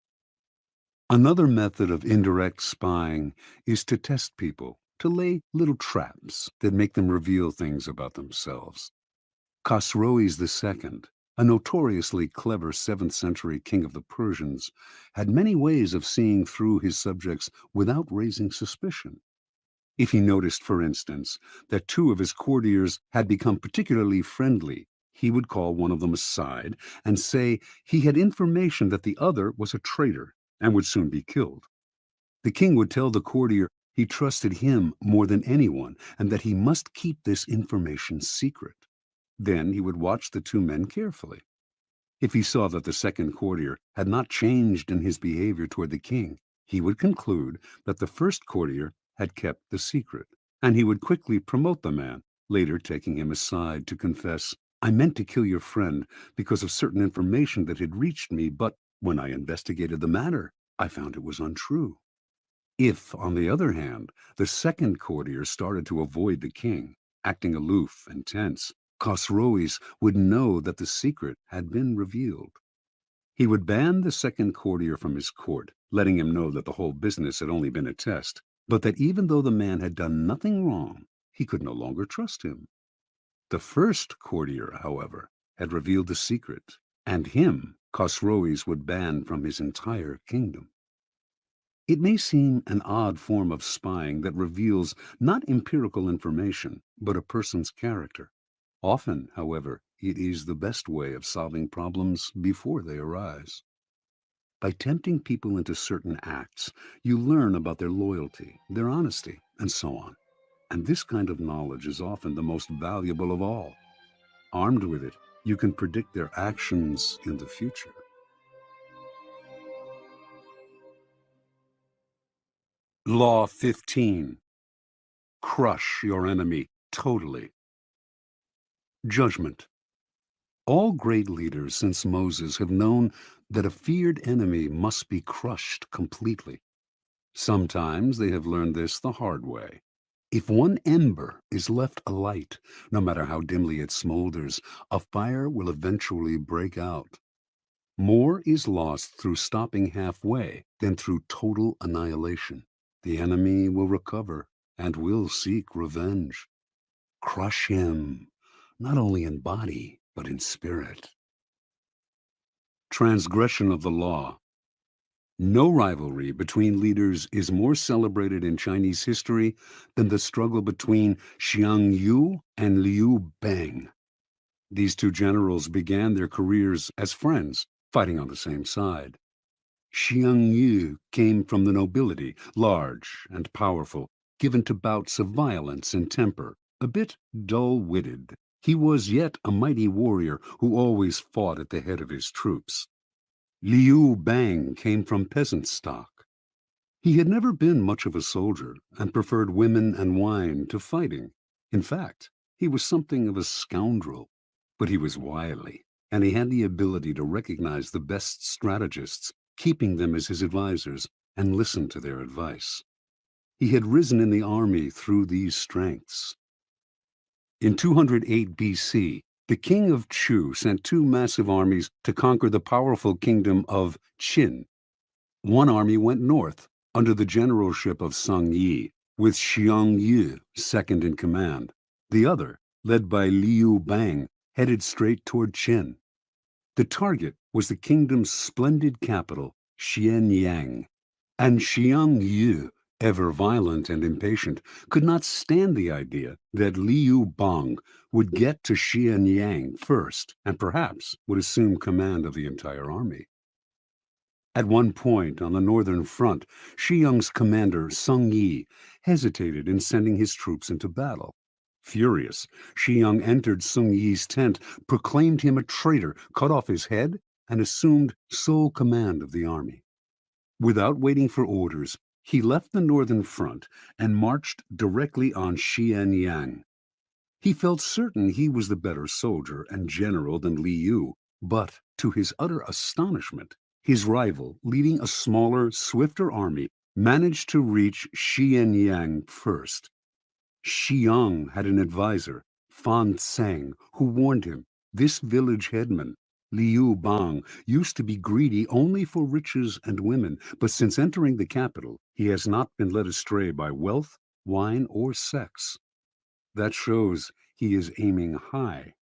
Another method of indirect spying is to test people, to lay little traps that make them reveal things about themselves. Khosroes II, a notoriously clever 7th century king of the Persians, had many ways of seeing through his subjects without raising suspicion. If he noticed, for instance, that two of his courtiers had become particularly friendly, he would call one of them aside and say he had information that the other was a traitor and would soon be killed. The king would tell the courtier he trusted him more than anyone and that he must keep this information secret. Then he would watch the two men carefully. If he saw that the second courtier had not changed in his behavior toward the king, he would conclude that the first courtier had kept the secret, and he would quickly promote the man, later taking him aside to confess, "I meant to kill your friend because of certain information that had reached me, but when I investigated the matter, I found it was untrue." If, on the other hand, the second courtier started to avoid the king, acting aloof and tense, Khosroes would know that the secret had been revealed. He would ban the second courtier from his court, letting him know that the whole business had only been a test, but that even though the man had done nothing wrong, he could no longer trust him. The first courtier, however, had revealed the secret, and him Khosroes would ban from his entire kingdom. It may seem an odd form of spying that reveals not empirical information, but a person's character. Often, however, it is the best way of solving problems before they arise. By tempting people into certain acts, you learn about their loyalty, their honesty, and so on. And this kind of knowledge is often the most valuable of all. Armed with it, you can predict their actions in the future. Law 15. Crush your enemy totally. Judgment. All great leaders since Moses have known that a feared enemy must be crushed completely. Sometimes they have learned this the hard way. If one ember is left alight, no matter how dimly it smolders, a fire will eventually break out. More is lost through stopping halfway than through total annihilation. The enemy will recover and will seek revenge. Crush him, not only in body, but in spirit. Transgression of the law. No rivalry between leaders is more celebrated in Chinese history than the struggle between Xiang Yu and Liu Bang. These two generals began their careers as friends, fighting on the same side. Xiang Yu came from the nobility, large and powerful, given to bouts of violence and temper, a bit dull-witted. He was yet a mighty warrior who always fought at the head of his troops. Liu Bang came from peasant stock. He had never been much of a soldier and preferred women and wine to fighting. In fact, he was something of a scoundrel, but he was wily, and he had the ability to recognize the best strategists, keeping them as his advisors, and listen to their advice. He had risen in the army through these strengths. In 208 BC, the king of Chu sent two massive armies to conquer the powerful kingdom of Qin. One army went north, under the generalship of Song Yi, with Xiang Yu second in command. The other, led by Liu Bang, headed straight toward Qin. The target was the kingdom's splendid capital, Xianyang, and Xiang Yu, ever violent and impatient, could not stand the idea that Liu Bang would get to Xianyang first and perhaps would assume command of the entire army. At one point on the northern front, Xiyang's commander, Song Yi, hesitated in sending his troops into battle. Furious, Xiyang entered Song Yi's tent, proclaimed him a traitor, cut off his head, and assumed sole command of the army. Without waiting for orders, he left the northern front and marched directly on Xianyang. He felt certain he was the better soldier and general than Li Yu, but to his utter astonishment, his rival, leading a smaller, swifter army, managed to reach Xianyang first. Xiang had an advisor, Fan Tseng, who warned him this village headman, Liu Bang, used to be greedy only for riches and women, but since entering the capital, he has not been led astray by wealth, wine, or sex. That shows he is aiming high.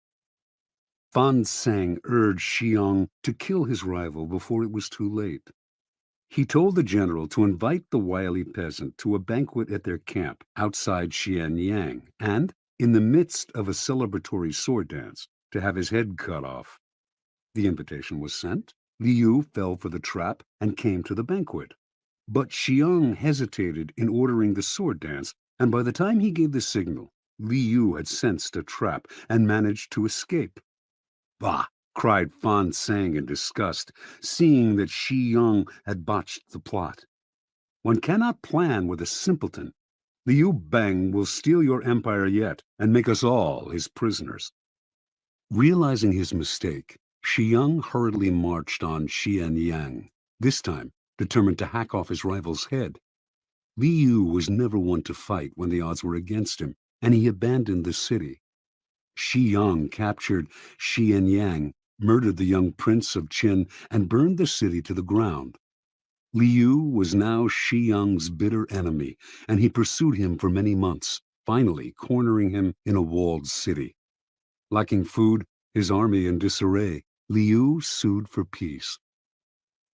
Fan Tseng urged Xiang to kill his rival before it was too late. He told the general to invite the wily peasant to a banquet at their camp outside Xianyang, and, in the midst of a celebratory sword dance, to have his head cut off. The invitation was sent. Liu fell for the trap and came to the banquet. But Xiang hesitated in ordering the sword dance, and by the time he gave the signal, Liu had sensed a trap and managed to escape. "Bah!" cried Fan Tseng in disgust, seeing that Xiang had botched the plot. "One cannot plan with a simpleton. Liu Bang will steal your empire yet and make us all his prisoners." Realizing his mistake, Xiang hurriedly marched on Xianyang, this time determined to hack off his rival's head. Liu was never one to fight when the odds were against him, and he abandoned the city. Xiang captured Xianyang, murdered the young prince of Qin, and burned the city to the ground. Liu was now Xiang's bitter enemy, and he pursued him for many months, finally cornering him in a walled city. Lacking food, his army in disarray, Liu sued for peace.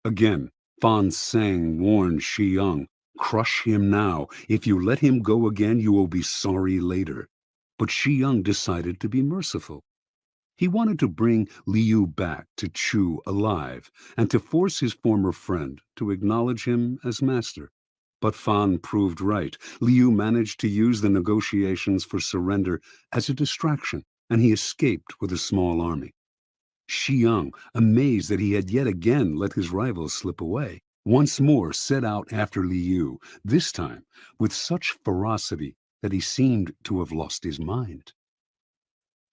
Again, Fan Tseng warned Xiang, "Crush him now. If you let him go again, you will be sorry later." But Xiang decided to be merciful. He wanted to bring Liu back to Chu alive and to force his former friend to acknowledge him as master. But Fan proved right. Liu managed to use the negotiations for surrender as a distraction, and he escaped with a small army. Xiang, amazed that he had yet again let his rival slip away, once more set out after Liu, this time with such ferocity that he seemed to have lost his mind.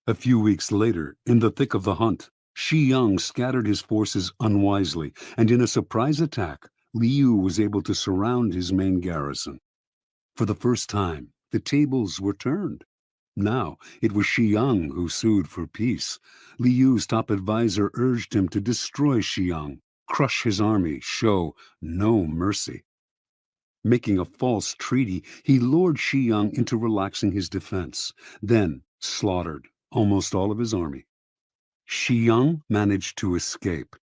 A few weeks later, in the thick of the hunt, Xiang scattered his forces unwisely, and in a surprise attack, Liu was able to surround his main garrison. For the first time, the tables were turned. Now it was Xiang who sued for peace. Liu's top advisor urged him to destroy Xiang, crush his army, show no mercy. Making a false treaty, he lured Xiang into relaxing his defense, then slaughtered almost all of his army. Xiang managed to escape.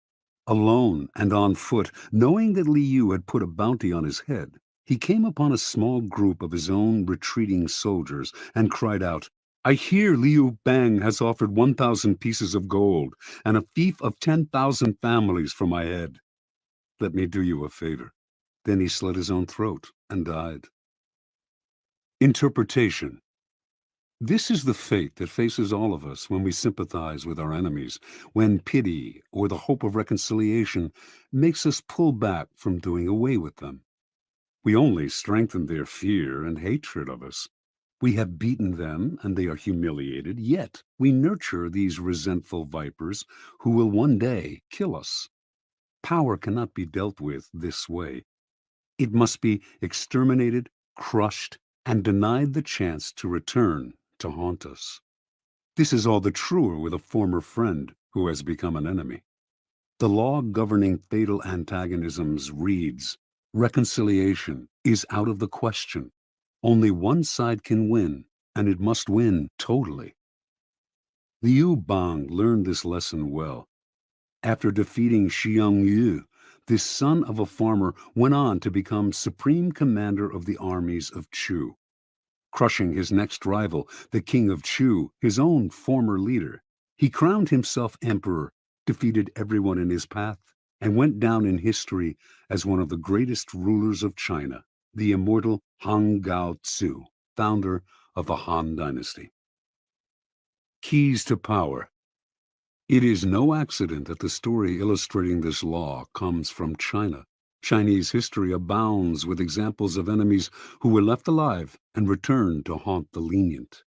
Alone and on foot, knowing that Li Yu had put a bounty on his head, he came upon a small group of his own retreating soldiers and cried out, "I hear Liu Bang has offered 1,000 pieces of gold and a fief of 10,000 families for my head. Let me do you a favor." Then he slit his own throat and died. Interpretation. This is the fate that faces all of us when we sympathize with our enemies, when pity or the hope of reconciliation makes us pull back from doing away with them. We only strengthen their fear and hatred of us. We have beaten them and they are humiliated, yet we nurture these resentful vipers who will one day kill us. Power cannot be dealt with this way. It must be exterminated, crushed, and denied the chance to return to haunt us. This is all the truer with a former friend who has become an enemy. The law governing fatal antagonisms reads, reconciliation is out of the question. Only one side can win, and it must win totally. Liu Bang learned this lesson well. After defeating Xiang Yu, this son of a farmer went on to become supreme commander of the armies of Chu, crushing his next rival, the king of Chu, his own former leader. He crowned himself emperor, defeated everyone in his path, and went down in history as one of the greatest rulers of China, the immortal Han Gao Tzu, founder of the Han Dynasty. Keys to power. It is no accident that the story illustrating this law comes from China. Chinese history abounds with examples of enemies who were left alive and returned to haunt the lenient.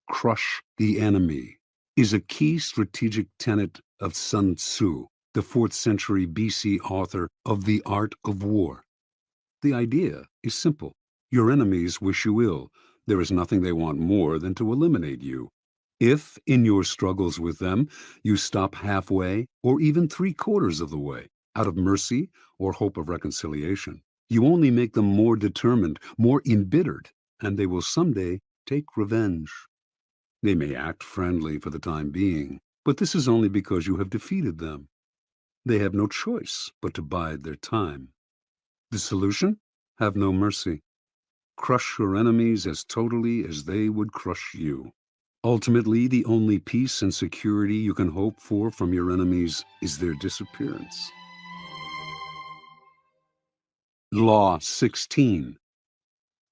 Crush the enemy is a key strategic tenet of Sun Tzu, the 4th century BC author of The Art of War. The idea is simple. Your enemies wish you ill. There is nothing they want more than to eliminate you. If, in your struggles with them, you stop halfway or even 3/4 of the way, out of mercy or hope of reconciliation, you only make them more determined, more embittered, and they will someday take revenge. They may act friendly for the time being, but this is only because you have defeated them. They have no choice but to bide their time. The solution? Have no mercy. Crush your enemies as totally as they would crush you. Ultimately, the only peace and security you can hope for from your enemies is their disappearance. Law 16.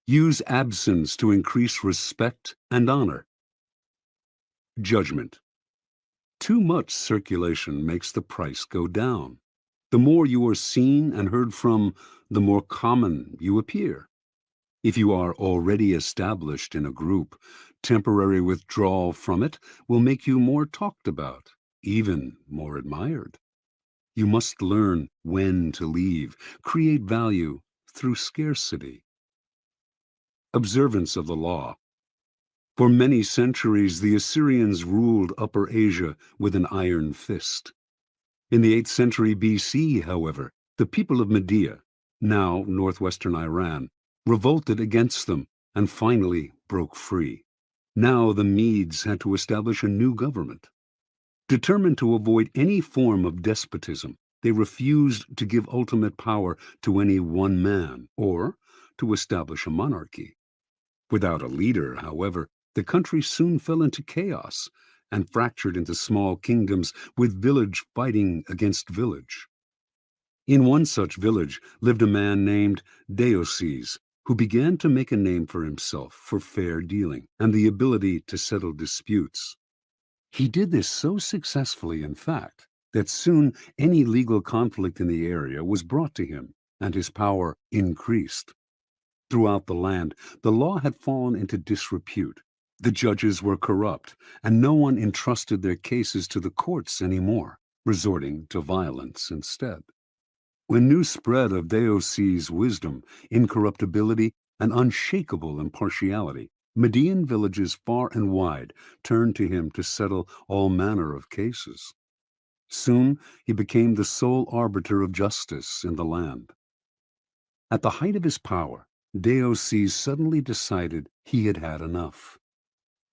Use absence to increase respect and honor. Judgment. Too much circulation makes the price go down. The more you are seen and heard from, the more common you appear. If you are already established in a group, temporary withdrawal from it will make you more talked about, even more admired. You must learn when to leave, create value through scarcity. Observance of the law. For many centuries, the Assyrians ruled Upper Asia with an iron fist. In the 8th century BC, however, the people of Media, now northwestern Iran, revolted against them and finally broke free. Now the Medes had to establish a new government. Determined to avoid any form of despotism, they refused to give ultimate power to any one man or to establish a monarchy. Without a leader, however, the country soon fell into chaos and fractured into small kingdoms with village fighting against village. In one such village lived a man named Deioces, who began to make a name for himself for fair dealing and the ability to settle disputes. He did this so successfully, in fact, that soon any legal conflict in the area was brought to him, and his power increased. Throughout the land, the law had fallen into disrepute. The judges were corrupt, and no one entrusted their cases to the courts anymore, resorting to violence instead. When news spread of Deioces' wisdom, incorruptibility, and unshakable impartiality, Median villages far and wide turned to him to settle all manner of cases. Soon he became the sole arbiter of justice in the land. At the height of his power, Deioces suddenly decided he had had enough.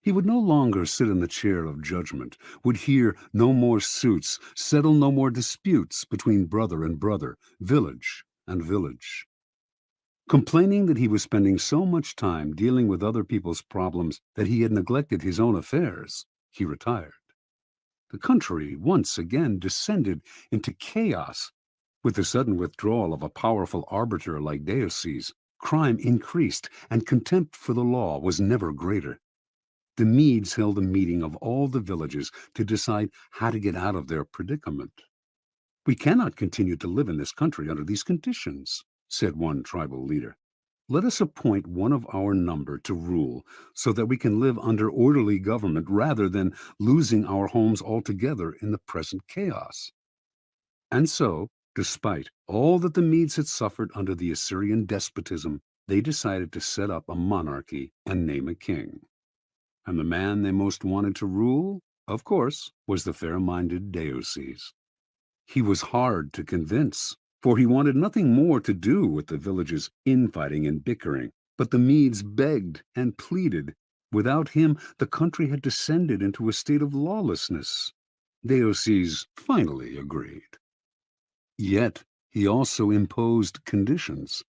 He would no longer sit in the chair of judgment, would hear no more suits, settle no more disputes between brother and brother, village and village. Complaining that he was spending so much time dealing with other people's problems that he had neglected his own affairs, he retired. The country once again descended into chaos. With the sudden withdrawal of a powerful arbiter like Deioces, crime increased, and contempt for the law was never greater. The Medes held a meeting of all the villages to decide how to get out of their predicament. "We cannot continue to live in this country under these conditions," said one tribal leader. "Let us appoint one of our number to rule so that we can live under orderly government rather than losing our homes altogether in the present chaos." And so, despite all that the Medes had suffered under the Assyrian despotism, they decided to set up a monarchy and name a king. And the man they most wanted to rule, of course, was the fair-minded Deioces. He was hard to convince, for he wanted nothing more to do with the village's infighting and bickering. But the Medes begged and pleaded. Without him, the country had descended into a state of lawlessness. Deioces finally agreed. Yet he also imposed conditions.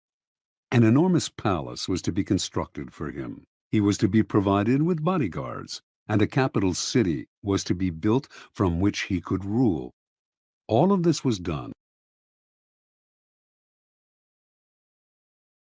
An enormous palace was to be constructed for him. He was to be provided with bodyguards, and a capital city was to be built from which he could rule. All of this was done